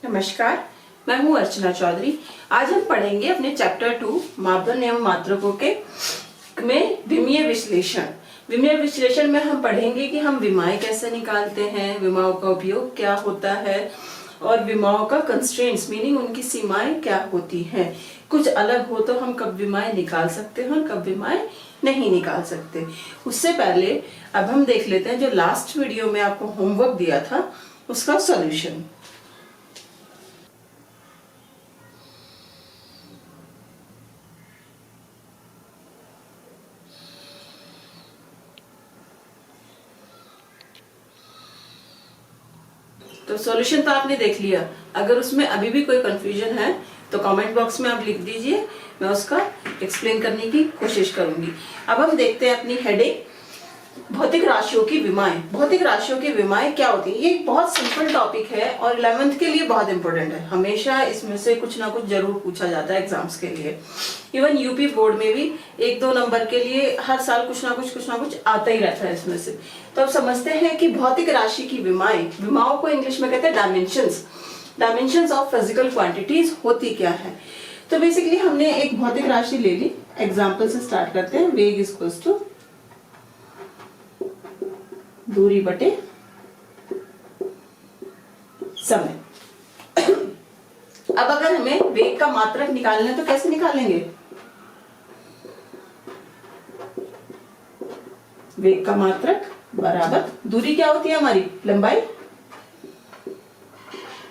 नमस्कार, मैं हूँ अर्चना चौधरी। आज हम पढ़ेंगे अपने चैप्टर 2 मापदंड एवं मात्रकों के में विमीय विश्लेषण। विमीय विश्लेषण में हम पढ़ेंगे कि हम विमाएं कैसे निकालते हैं, विमाओं का उपयोग क्या होता है और विमाओं का कंस्ट्रेंट्स मीनिंग उनकी सीमाएं क्या होती हैं। कुछ अलग हो तो हम कब विमाएं निकाल सकते हैं और कब विमाएं नहीं निकाल सकते। उससे पहले अब हम देख लेते हैं जो लास्ट वीडियो में आपको होमवर्क दिया था उसका सॉल्यूशन। तो सॉल्यूशन तो आपने देख लिया। अगर उसमें अभी भी कोई कंफ्यूजन है तो कमेंट बॉक्स में आप लिख दीजिए, मैं उसका एक्सप्लेन करने की कोशिश करूंगी। अब हम देखते हैं अपनी हेडिंग भौतिक राशियों की विमाएं। भौतिक राशियों की विमाएं क्या होती है? ये एक बहुत सिंपल टॉपिक है और 11th के लिए बहुत इंपॉर्टेंट है। हमेशा इसमें से कुछ ना कुछ जरूर पूछा जाता है एग्जाम्स के लिए। इवन यूपी बोर्ड में भी 1-2 नंबर के लिए हर साल कुछ ना कुछ आता ही रहता है इसमें से। तो अब समझते हैं कि भौतिक राशि की विमाएं, विमाओं को इंग्लिश में कहते हैं डायमेंशंस ऑफ फिजिकल क्वांटिटीज होती क्या है। तो बेसिकली हमने एक भौतिक राशि ले ली। एग्जाम्पल से स्टार्ट करते हैं। वेग इक्वल्स टू दूरी बटे समय। अब अगर हमें वेग का मात्रक निकालना है तो कैसे निकालेंगे? वेग का मात्रक बराबर दूरी क्या होती है हमारी? लंबाई।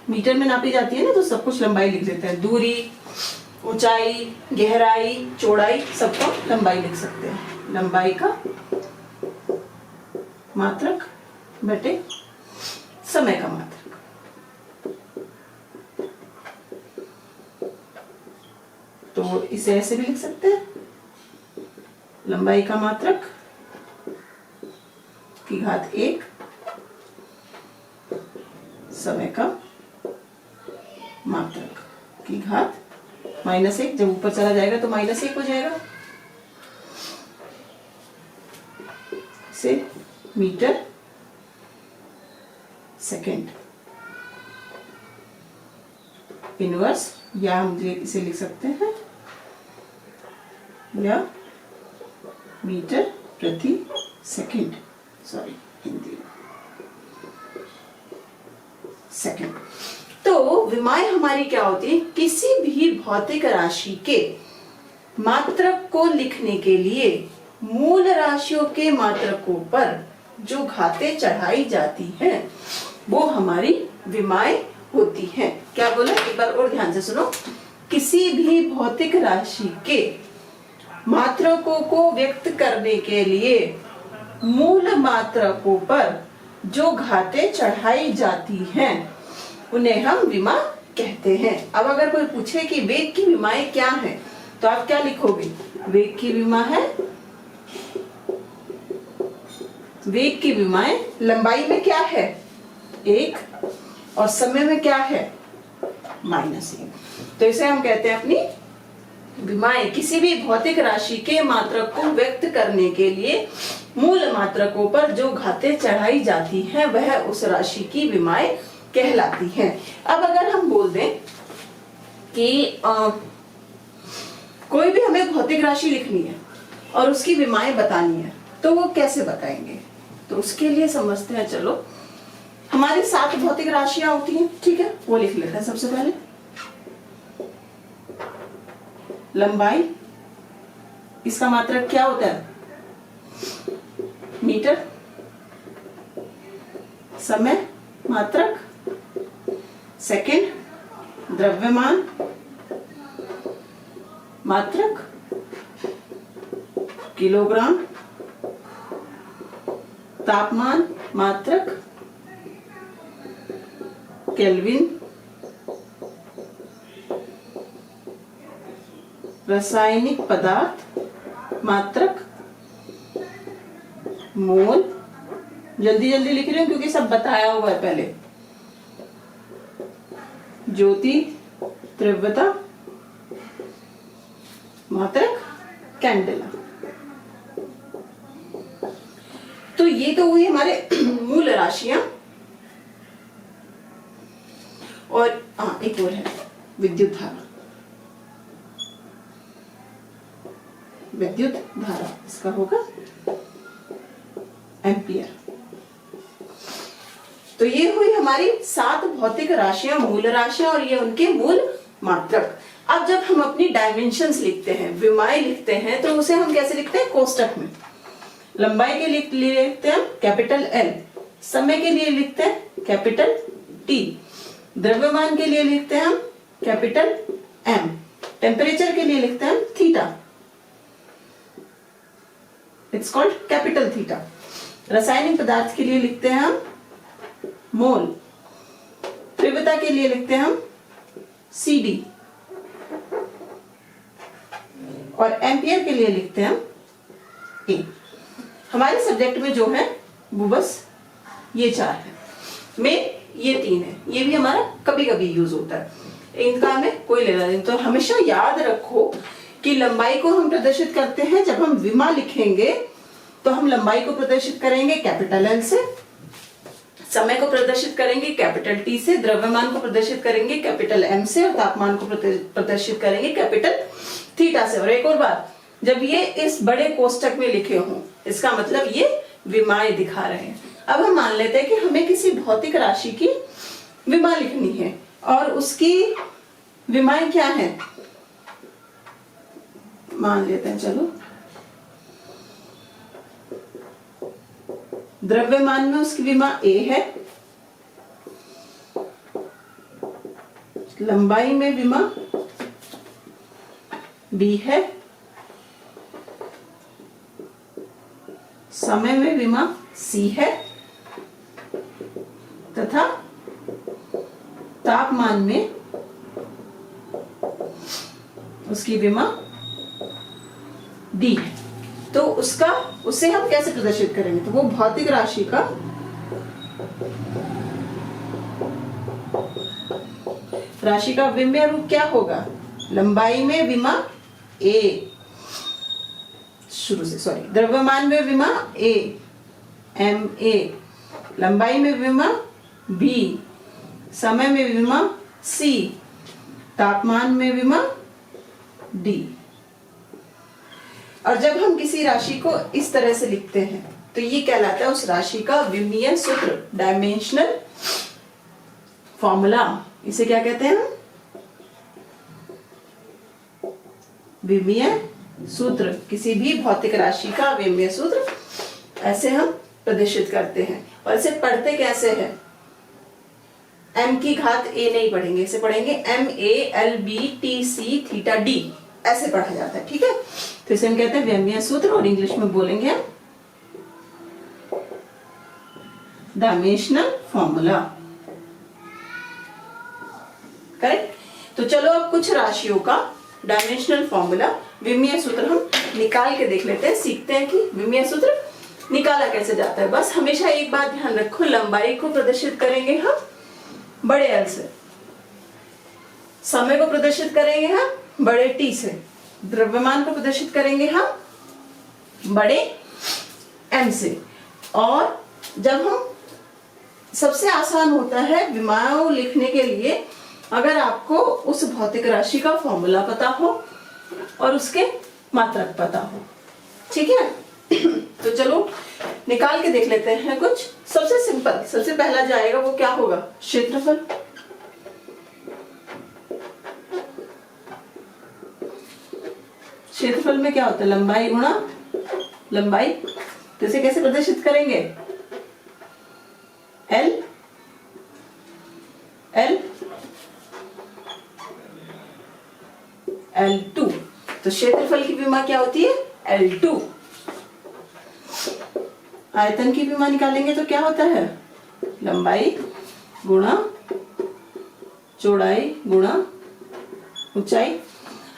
मीटर में नापी जाती है ना, तो सब कुछ लंबाई लिख देते हैं। दूरी, ऊंचाई, गहराई, चौड़ाई सबको लंबाई लिख सकते हैं। लंबाई का मात्रक बटे समय का मात्रक। तो इसे ऐसे भी लिख सकते हैं, लंबाई का मात्रक की घात 1 समय का मात्रक की घात -1। जब ऊपर चला जाएगा तो -1 हो जाएगा। से मीटर सेकेंड इनवर्स, या हम इसे लिख सकते हैं या मीटर प्रति सेकेंड, सॉरी हिंदी सेकेंड। तो विमाएं हमारी क्या होती है? किसी भी भौतिक राशि के मात्रक को लिखने के लिए मूल राशियों के मात्रकों पर जो घातें चढ़ाई जाती हैं वो हमारी विमाएं होती हैं। क्या बोला? एक बार और ध्यान से सुनो। किसी भी भौतिक राशि के मात्रकों को व्यक्त करने के लिए मूल मात्रकों पर जो घातें चढ़ाई जाती हैं उन्हें हम विमा कहते हैं। अब अगर कोई पूछे कि वेग की विमाएं क्या हैं तो आप क्या लिखोगे? वेग की विमा है, वेग की विमाएं लंबाई में क्या है? 1 और समय में क्या है? -1। तो इसे हम कहते हैं अपनी विमाएं। किसी भी भौतिक राशि के मात्रक को व्यक्त करने के लिए मूल मात्रकों पर जो घातें चढ़ाई जाती हैं वह उस राशि की विमाएं कहलाती हैं। अब अगर हम बोल दें कि कोई भी हमें भौतिक राशि लिखनी है और उसकी विमाएं बतानी है तो वो कैसे बताएंगे? तो उसके लिए समझते हैं। चलो, हमारी 7 भौतिक राशियां होती हैं, ठीक है, वो लिख लेते हैं। सबसे पहले लंबाई, इसका मात्रक क्या होता है? मीटर। समय मात्रक सेकंड। द्रव्यमान मात्रक किलोग्राम। तापमान मात्रक केल्विन। रासायनिक पदार्थ मात्रक मोल। जल्दी जल्दी लिख रही हूं क्योंकि सब बताया हुआ है पहले। ज्योति तीव्रता मात्रक कैंडेला। तो ये तो हुई हमारे मूल राशियां। और हाँ एक और है विद्युत धारा, विद्युत धारा इसका होगा एम्पियर। तो ये हुई हमारी 7 भौतिक राशियां, मूल राशियां, और ये उनके मूल मात्रक। अब जब हम अपनी डायमेंशंस लिखते हैं, विमाएं लिखते हैं, तो उसे हम कैसे लिखते हैं? कोष्टक में। लंबाई के लिए लिखते हैं कैपिटल L, समय के लिए लिखते हैं कैपिटल T, द्रव्यमान के लिए लिखते हैं हम कैपिटल M, टेम्परेचर के लिए लिखते हैं हम theta, it's called capital theta. रासायनिक पदार्थ के लिए लिखते हैं हम मोल, तीव्रता के लिए लिखते हैं हम CD, और एम्पियर के लिए लिखते हैं हम A। हमारे सब्जेक्ट में जो है वो बस ये 4 है, में ये 3 है, ये भी हमारा कभी कभी यूज होता है, इनका हमें कोई लेना नहीं। तो हमेशा याद रखो कि लंबाई को हम प्रदर्शित करते हैं, जब हम विमा लिखेंगे तो हम लंबाई को प्रदर्शित करेंगे कैपिटल L से, समय को प्रदर्शित करेंगे कैपिटल T से, द्रव्यमान को प्रदर्शित करेंगे कैपिटल M से, और तापमान को प्रदर्शित करेंगे कैपिटल थीटा से। और एक और बात, जब ये इस बड़े कोष्टक में लिखे हों, इसका मतलब ये विमाएं दिखा रहे हैं। अब हम मान लेते हैं कि हमें किसी भौतिक राशि की विमा लिखनी है, और उसकी विमाएं क्या है, मान लेते हैं, चलो द्रव्यमान में उसकी विमा A है, लंबाई में विमा B है, समय में विमा C है, तथा तापमान में उसकी विमा D है। तो उसे हम कैसे प्रदर्शित करेंगे? तो वो भौतिक राशि का विमीय रूप क्या होगा? लंबाई में विमा A, द्रव्यमान में विमा A, MA, लंबाई में विमा B, समय में विमा C, तापमान में विमा D। और जब हम किसी राशि को इस तरह से लिखते हैं तो ये कहलाता है उस राशि का विमीय सूत्र, डायमेंशनल फॉर्मूला। इसे क्या कहते हैं? विमीय सूत्र। किसी भी भौतिक राशि का विमीय सूत्र ऐसे हम प्रदर्शित करते हैं। और इसे पढ़ते कैसे हैं? m की घात a नहीं पढ़ेंगे, इसे पढ़ेंगे MALBTC थीटा D, ऐसे पढ़ा जाता है। ठीक है, तो इसे हम कहते हैं विमीय सूत्र, और इंग्लिश में बोलेंगे डायमेंशनल फॉर्मूला। करेक्ट। तो चलो अब कुछ राशियों का डायमेंशनल फॉर्मूला, विमीय सूत्र हम निकाल के देख लेते हैं, सीखते हैं कि विमीय सूत्र निकाला कैसे जाता है। बस हमेशा एक बात ध्यान रखो, लंबाई को प्रदर्शित करेंगे हम बड़े L से, समय को प्रदर्शित करेंगे हम बड़े T से, द्रव्यमान को प्रदर्शित करेंगे हम बड़े M से। और जब हम, सबसे आसान होता है विमाओं लिखने के लिए अगर आपको उस भौतिक राशि का फॉर्मूला पता हो और उसके मात्रक पता हो। ठीक है, तो चलो निकाल के देख लेते हैं कुछ। सबसे सिंपल, सबसे पहला जाएगा वो क्या होगा? क्षेत्रफल। क्षेत्रफल में क्या होता है? लंबाई गुणा लंबाई। तो इसे कैसे प्रदर्शित करेंगे? L L2। तो क्षेत्रफल की विमा क्या होती है? L2। आयतन की विमा निकालेंगे तो क्या होता है? लंबाई गुणा चौड़ाई गुणा ऊंचाई।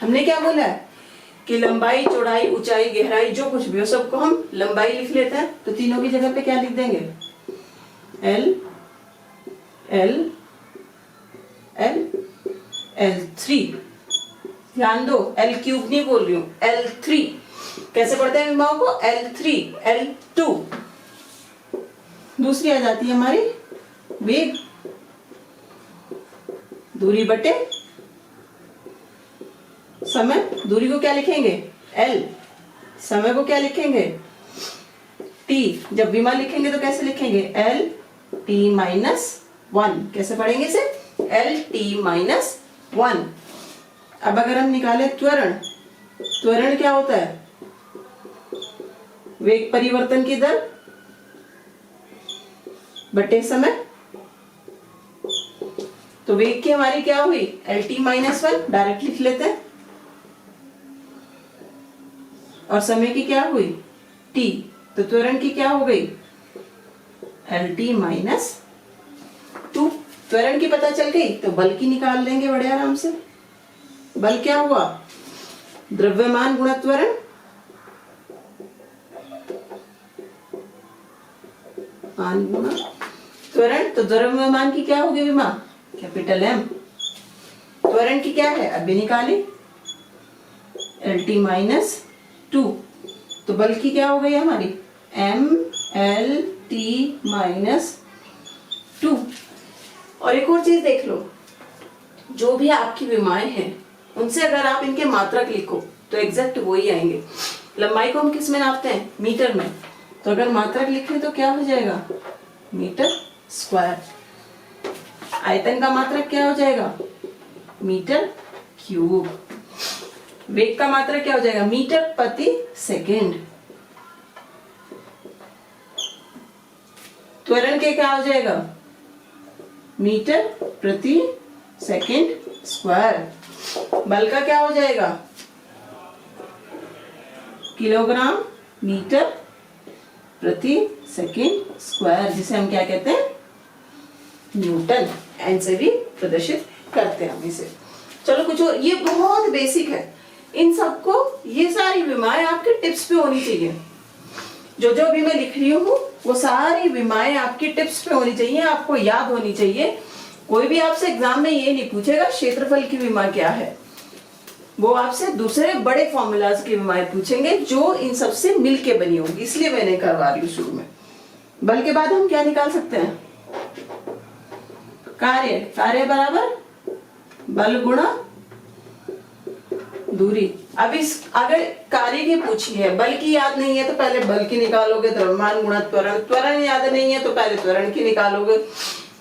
हमने क्या बोला है कि लंबाई, चौड़ाई, ऊंचाई, गहराई, जो कुछ भी हो सबको हम लंबाई लिख लेते हैं। तो तीनों की जगह पे क्या लिख देंगे? L L3। ध्यान दो, L3 नहीं बोल रही हूं, L3। कैसे पढ़ते हैं विमाओं को? L3 L2। दूसरी आ जाती है हमारी वेग। दूरी बटे समय, दूरी को क्या लिखेंगे L, समय को क्या लिखेंगे T। जब विमा लिखेंगे तो कैसे लिखेंगे L T माइनस 1। कैसे पढ़ेंगे इसे L T माइनस 1। अब अगर हम निकाले त्वरण, त्वरण क्या होता है वेग परिवर्तन की दर बटे समय। तो वेग की हमारी क्या हुई एल टी माइनस 1, डायरेक्ट लिख लेते हैं। और समय की क्या हुई t, तो त्वरण की क्या हो गई एल टी माइनस 2। त्वरण की पता चल गई तो बल की निकाल लेंगे बड़े आराम से। बल क्या हुआ द्रव्यमान गुणा त्वरण, मान गुणा त्वरण। तो द्रव्यमान की क्या होगी विमा कैपिटल M। त्वरण की क्या है अभी निकाली एल टी माइनस 2। तो बल की क्या हो गई हमारी M L T माइनस 2। और एक और चीज देख लो, जो भी आपकी विमाएं हैं उनसे अगर आप इनके मात्रक लिखो तो एग्जैक्ट वो ही आएंगे। लंबाई को हम किस में नापते हैं मीटर में, तो अगर मात्रक लिखे तो क्या हो जाएगा मीटर स्क्वायर। आयतन का मात्रक क्या हो जाएगा मीटर क्यूब। वेग का मात्रक क्या हो जाएगा मीटर प्रति सेकेंड। त्वरण के क्या हो जाएगा मीटर प्रति सेकेंड स्क्वायर। बल का क्या हो जाएगा किलोग्राम मीटर प्रति सेकेंड स्क्वायर, जिसे हम क्या कहते हैं न्यूटन। एन से भी प्रदर्शित करते हैं हम इसे। चलो कुछ और, ये बहुत बेसिक है। इन सबको ये सारी विमाएं आपके टिप्स पे होनी चाहिए। जो जो भी मैं लिख रही हूँ वो सारी विमाएं आपकी टिप्स पे होनी चाहिए, आपको याद होनी चाहिए। कोई भी आपसे एग्जाम में ये नहीं पूछेगा क्षेत्रफल की विमा क्या है, वो आपसे दूसरे बड़े फॉर्मूलाज की विमाएं पूछेंगे जो इन सब से मिलके बनी होगी। इसलिए मैंने करवा रही हूँ शुरू में। बल के बाद हम क्या निकाल सकते हैं कार्य। कार्य बराबर बल गुणा दूरी। अब इस अगर कार्य की पूछी है, बल की याद नहीं है तो पहले बल की निकालोगे, द्रव्यमान गुणा त्वरण। त्वरण याद नहीं है तो पहले त्वरण की निकालोगे।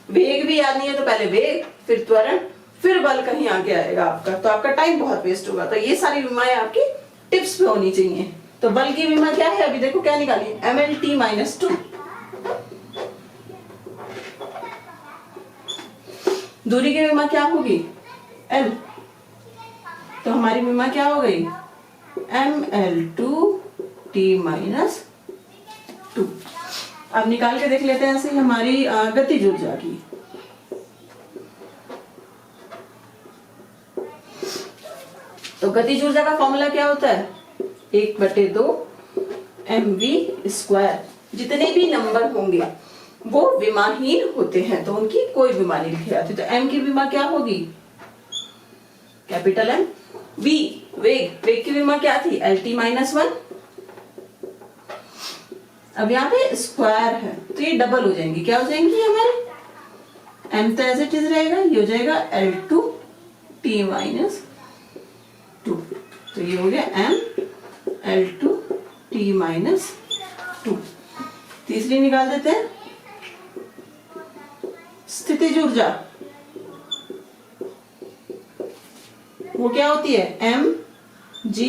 वेग भी याद नहीं है तो पहले वेग, फिर त्वरण, फिर बल कहीं आगे आएगा आपका, तो आपका टाइम बहुत वेस्ट होगा। तो ये सारी विमाएं आपकी टिप्स पे होनी चाहिए। तो बल की विमा क्या है अभी देखो क्या निकाली एम एल टी माइनस 2। दूरी की विमा क्या होगी L, तो हमारी विमा क्या हो गई ML2T माइनस 2। अब निकाल के देख लेते हैं ऐसे हमारी गतिज ऊर्जा की। तो गतिज ऊर्जा का फॉर्मूला क्या होता है 1/2 mv²। जितने भी नंबर होंगे वो विमाहीन होते हैं तो उनकी कोई विमा नहीं लिखी जाती। तो m की विमा क्या होगी कैपिटल M। v वेग, वेग की विमा क्या थी LT माइनस 1। अब यहाँ पे स्क्वायर है तो ये डबल हो जाएंगी। क्या हो जाएंगी हमारे m तो एज इट इज रहेगा, ये हो जाएगा L2T माइनस 2। तो ये हो गया m L2T माइनस 2। तीसरी निकाल देते हैं स्थितिज ऊर्जा। वो क्या होती है mgh।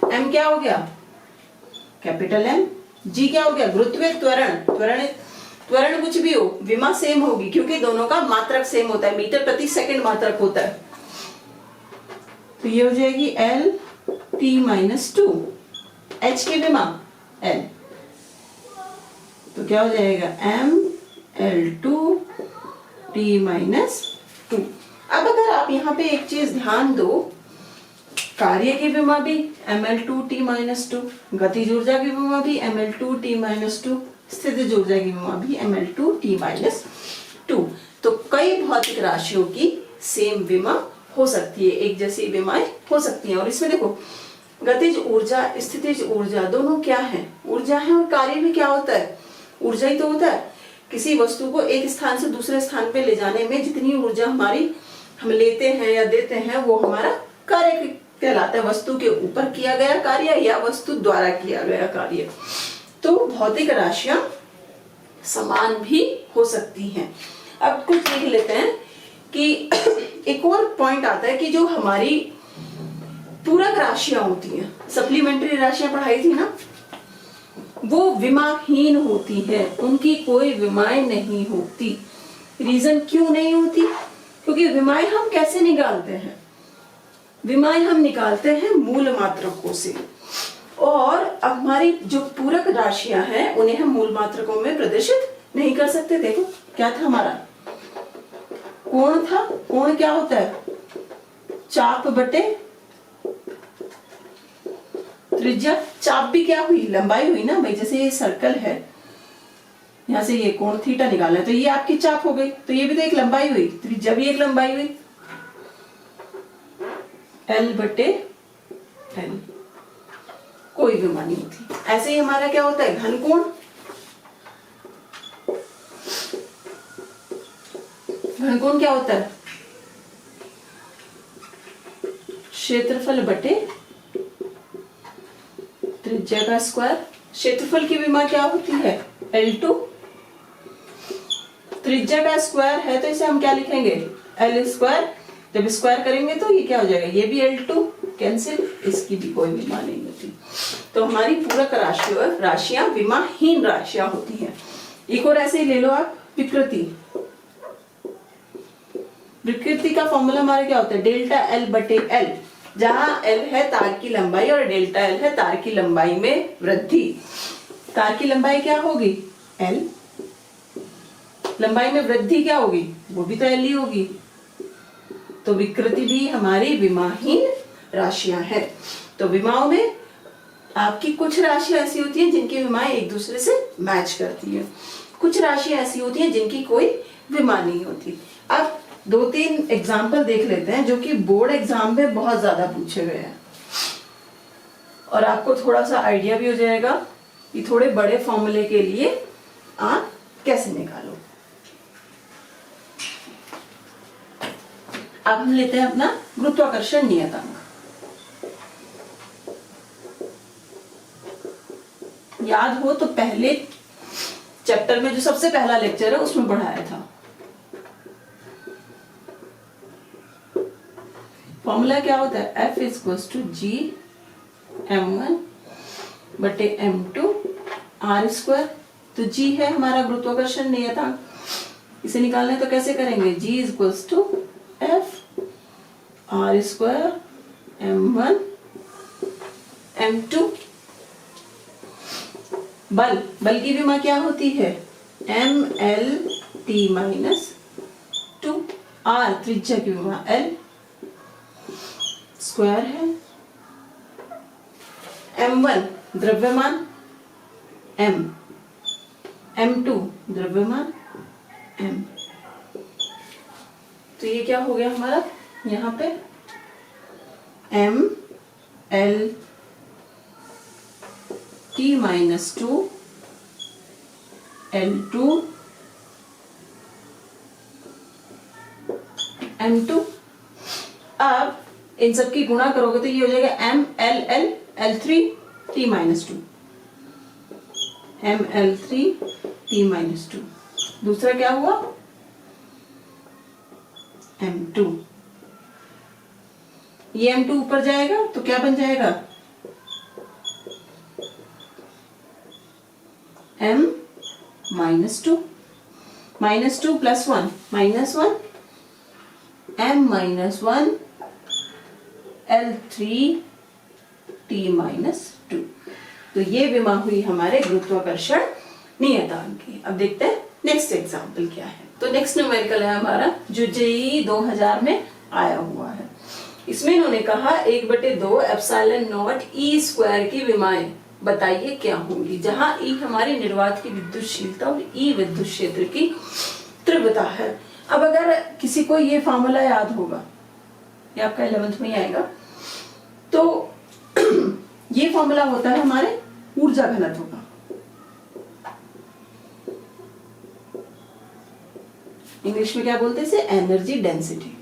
m क्या हो गया कैपिटल M। g क्या हो गया गुरुत्वीय त्वरण। त्वरण कुछ भी हो विमा सेम होगी क्योंकि दोनों का मात्रक सेम होता है, मीटर प्रति सेकंड मात्रक होता है। तो ये हो जाएगी LT माइनस 2। h की विमा L, तो क्या हो जाएगा ML2T माइनस 2। अब अगर आप यहाँ पे एक चीज ध्यान दो, कार्य की विमा भी ML2T माइनस 2, गतिज ऊर्जा की विमा भी ML2T माइनस 2, स्थितिज ऊर्जा की विमा भी ML2T माइनस 2। तो कई भौतिक राशियों की सेम विमा हो सकती है, एक जैसी विमाएं हो सकती हैं। और इसमें देखो गतिज ऊर्जा स्थितिज ऊर्जा दोनों क्या है ऊर्जा है, और कार्य भी क्या होता है ऊर्जा ही तो होता है। किसी वस्तु को एक स्थान से दूसरे स्थान पे ले जाने में जितनी ऊर्जा हमारी हम लेते हैं या देते हैं वो हमारा कार्य कहलाता है। वस्तु के ऊपर किया गया कार्य या वस्तु द्वारा किया गया कार्य। तो भौतिक राशियां समान भी हो सकती हैं। अब कुछ लिख लेते हैं कि एक और पॉइंट आता है कि जो हमारी पूरक राशियां होती हैं, सप्लीमेंट्री राशियां पढ़ाई थी ना, वो विमाहीन होती है, उनकी कोई विमाएं नहीं होती। रीजन क्यों नहीं होती? क्योंकि विमाएं हम कैसे निकालते हैं? विमाएं हम निकालते हैं मूल मात्रकों से, और हमारी जो पूरक राशियां हैं उन्हें हम मूल मात्रकों में प्रदर्शित नहीं कर सकते। देखो क्या था हमारा कोण था। कोण क्या होता है? चाप बटे त्रिज्या। चाप भी क्या हुई? लंबाई हुई ना भाई। जैसे ये सर्कल है, यहां से ये कोण थीटा निकालना है तो ये आपकी चाप हो गई, तो ये भी तो एक लंबाई हुई, त्रिज्या भी एक लंबाई हुई। L बटे L, कोई विमा नहीं होती। ऐसे ही हमारा क्या होता है? घन कोण। घन कोण क्या होता है? क्षेत्रफल बटे त्रिज्या का स्क्वायर। क्षेत्रफल की विमा क्या होती है? L2। त्रिज्या का स्क्वायर है तो इसे हम क्या लिखेंगे? L square. जब स्क्वायर करेंगे तो ये क्या हो जाएगा? ये भी L2 कैंसिल, इसकी भी कोई विमा नहीं होती। तो हमारी पूरक राशियां विमाहीन राशियां होती हैं। एक और ऐसे ही ले लो आप, विकृति। विकृति का फॉर्मूला हमारा क्या होता है? डेल्टा L बटे L, जहां L है तार की लंबाई और डेल्टा L है तार की लंबाई में वृद्धि। तार की लंबाई क्या होगी? L। लंबाई में वृद्धि क्या होगी? वो भी तो L ही होगी। तो विकृति भी हमारी विमाहीन राशियां हैं। तो विमाओं में आपकी कुछ राशियां ऐसी होती हैं जिनकी विमाएं एक दूसरे से मैच करती है, कुछ राशियां ऐसी होती हैं जिनकी कोई विमा नहीं होती। अब 2-3 एग्जाम्पल देख लेते हैं जो कि बोर्ड एग्जाम में बहुत ज्यादा पूछे गए हैं, और आपको थोड़ा सा आइडिया भी हो जाएगा कि थोड़े बड़े फॉर्मूले के लिए आप कैसे निकालो। अब हम लेते हैं अपना गुरुत्वाकर्षण नियतांक। याद हो तो पहले चैप्टर में जो सबसे पहला लेक्चर है उसमें पढ़ाया था। फॉर्मूला क्या होता है? F equals to G m1 बटे m2 r स्क्वायर। तो G है हमारा गुरुत्वाकर्षण नियतांक। इसे निकालना है तो कैसे करेंगे? G equals to F r square m1 m2। बल की विमा क्या होती है? mlt minus 2। r त्रिज्या की विमा L स्क्वायर है। m1 द्रव्यमान m, m2 द्रव्यमान m। तो ये क्या हो गया हमारा? यहाँ पे m l t minus 2 l2 m2। अब इन सब की गुणा करोगे तो ये हो जाएगा m l l l3 t minus 2, m l3 t minus 2। दूसरा क्या हुआ? m2। ये m2 ऊपर जाएगा तो क्या बन जाएगा? m minus 2, minus 2 plus 1 minus 1, m minus 1 L3 t minus 2। तो ये विमा हुई हमारे गुरुत्वाकर्षण नियतांक की। अब देखते हैं नेक्स्ट एग्जाम्पल क्या है। तो नेक्स्ट न्यूमेरिकल है हमारा जो जेईई 2000 में आया हुआ है। इसमें इन्होंने कहा 1/2 एप्सिलॉन नॉट ई स्क्वायर की विमाएं बताइए क्या होंगी, जहां ई हमारी निर्वात की विद्युतशीलता और ई विद्युत क्षेत्र की तीव्रता है। अब अगर किसी को ये फॉर्मूला याद होगा, ये आपका 11th में ही आएगा, तो ये फॉर्मूला होता है हमारे ऊर्जा घनत्व का। इंग्लिश में क्या बोलते हैं इसे, एनर्जी डेंसिटी।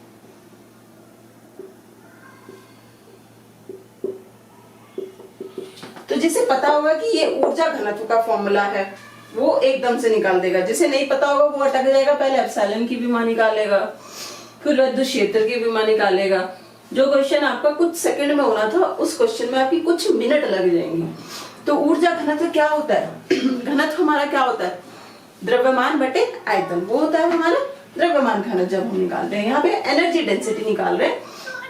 तो जिसे पता होगा कि ये ऊर्जा घनत्व का फॉर्मूला है वो एकदम से निकाल देगा, जिसे नहीं पता होगा वो अटक जाएगा, पहले एप्सिलॉन की भी मान निकालेगा, फिर विद्युत क्षेत्र की भी मान निकालेगा। जो क्वेश्चन आपका कुछ सेकंड में होना था उस क्वेश्चन में आपकी कुछ मिनट लग जाएंगे। तो ऊर्जा घनत्व क्या होता है? घनत्व हमारा क्या होता है? द्रव्यमान बटे आयतन, वो होता है हमारा द्रव्यमान घनत्व। जब हम निकालते हैं यहाँ पे एनर्जी डेंसिटी निकाल रहे हैं,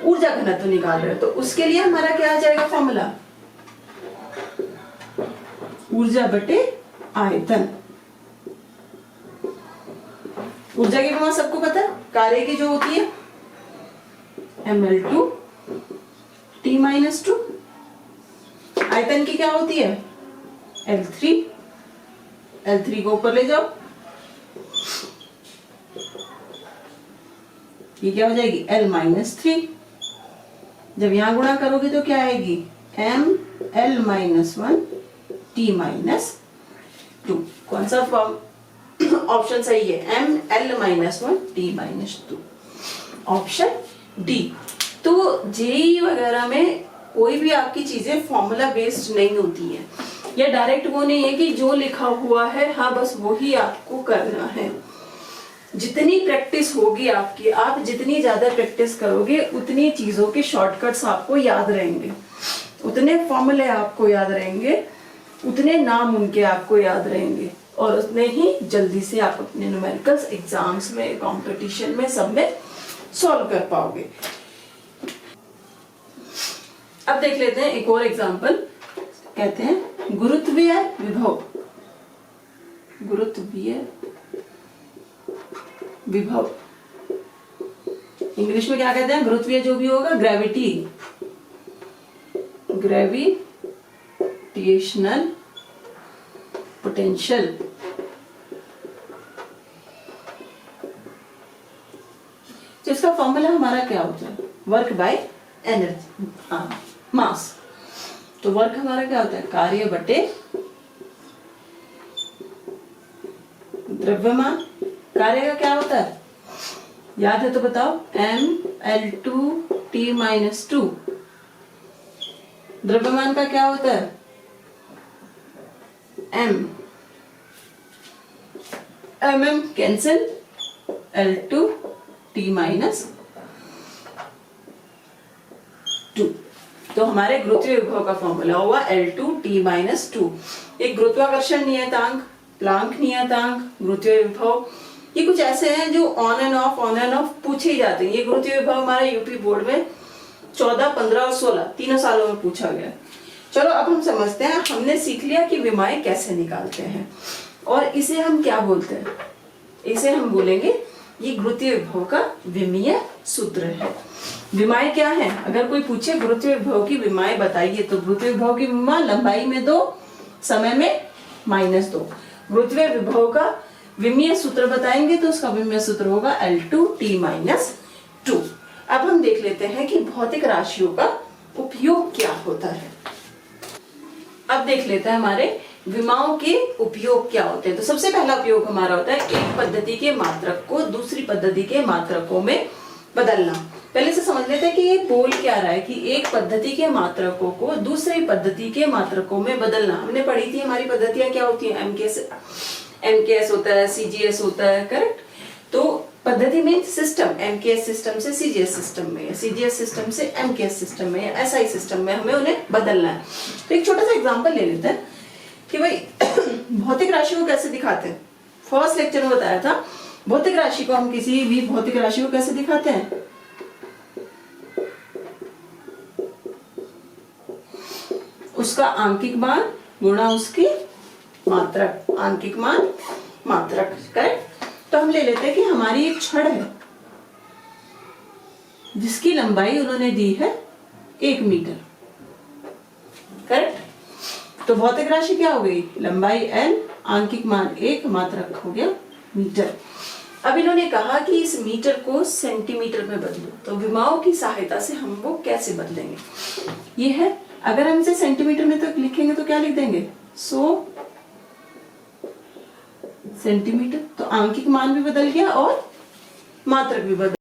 ऊर्जा घनत्व निकाल रहे हैं, तो उसके लिए हमारा क्या आ जाएगा फॉर्मूला, ऊर्जा बटे आयतन। ऊर्जा की परिमाण सबको पता है, कार्य की जो होती है ml2 t-2, आयतन की क्या होती है L3, L3 को ऊपर ले जाओ, ये क्या हो जाएगी L-3। जब यहां गुणा करोगे तो क्या आएगी ml-1 t-2। कौन सा फॉर्म ऑप्शन सही है? ml-1 t-2, option D. तो जेई वगैरह में कोई भी आपकी चीजें फॉर्मूला बेस्ड नहीं होती है, या डायरेक्ट वो नहीं है कि जो लिखा हुआ है हाँ बस वो ही आपको करना है। जितनी प्रैक्टिस होगी आपकी, आप जितनी ज्यादा प्रैक्टिस करोगे उतनी चीजों के शॉर्टकट्स आपको याद रहेंगे, उतने फॉर्मूले आपको याद रहेंगे, उतने नाम उनके आपको याद रहेंगे, और उतने ही जल्दी से आप अपने न्यूमेरिकल्स एग्जाम्स में, कंपटीशन में, सब में सॉल्व कर पाओगे। अब देख लेते हैं एक और एग्जांपल। कहते हैं गुरुत्वीय विभव, गुरुत्वीय विभव इंग्लिश में क्या कहते हैं? गुरुत्वीय जो भी होगा, ग्रेविटी, ग्रेविटेशनल पोटेंशियल। तो इसका फॉर्मूला हमारा क्या होता है? वर्क बाय एनर्जी, मास। तो वर्क हमारा क्या होता है? कार्य बटे द्रव्यमान। कार्य का क्या होता है? याद है तो बताओ, ml2t-2। द्रव्यमान का क्या होता है? mm cancel, L2t-2। तो हमारे गुरुत्वीय विभव का फॉर्मूला हुआ L2t-2। एक गुरुत्वाकर्षण नियतांक, प्लांक नियतांक, गुरुत्वीय विभव, ये कुछ ऐसे हैं जो ऑन एंड ऑफ पूछे ही जाते हैं। ये गुरुत्वीय विभव हमारा यूपी बोर्ड में 14, 15 और 16 तीनों सालों में पूछा गया। चलो अब हम समझते हैं, हमने सीख लिया कि विमाएं कैसे निकालते हैं, और इसे हम क्या बोलते हैं? इसे हम बोलेंगे ये गुरुत्वीय विभव का विमीय सूत्र है। विमाएं क्या है? अगर कोई पूछे गुरुत्वीय विभव की विमाएं बताइए, तो गुरुत्वीय विभव की विमा लंबाई में 2, समय में -2। गुरुत्वीय विभव का विमीय सूत्र बताएंगे तो उसका विमीय सूत्र होगा L2t-2। अब हम देख लेते हैं कि भौतिक राशियों का उपयोग क्या होता है। अब देख लेते हैं हमारे विमाओं के उपयोग क्या होते हैं। तो सबसे पहला उपयोग हमारा होता है एक पद्धति के मात्रक को दूसरी पद्धति के मात्रकों में बदलना। पहले से समझ लेते हैं कि ये बोल क्या रहा है कि एक पद्धति के मात्रकों को दूसरी पद्धति के मात्रकों में बदलना। हमने पढ़ी थी हमारी पद्धतियां क्या होती हैं, एमकेएस होता है, सीजीएस होता है, करेक्ट। तो पद्धति में सिस्टम, एमकेएस सिस्टम से सीजीएस सिस्टम में, सीजीएस सिस्टम से एमकेएस सिस्टम में, एसआई सिस्टम में हमें उन्हें बदलना है। तो एक छोटा सा एग्जांपल ले लेते हैं कि भाई भौतिक राशि को कैसे दिखाते हैं। फर्स्ट लेक्चर में बताया था भौतिक राशि को, हम किसी भी भौतिक राशि को कैसे दिखाते हैं? उसका आंकिक मान गुणा उसकी मात्रक, आंकिक मान मात्रक, करेक्ट। तो हम ले लेते हैं कि हमारी एक छड़ है जिसकी लंबाई उन्होंने दी है 1 मीटर, करेक्ट। तो भौतिक राशि क्या हो गई? लंबाई n, आंकिक मान 1, मात्रक हो गया मीटर। अब इन्होंने कहा कि इस मीटर को सेंटीमीटर में बदलो। तो विमाओं की सहायता से हम वो कैसे बदलेंगे? ये है, अगर हम इसे सेंटीमीटर में तो लिखेंगे तो क्या लिख देंगे? 100 सेंटीमीटर। तो आंकिक मान भी बदल गया और मात्रक विभक्त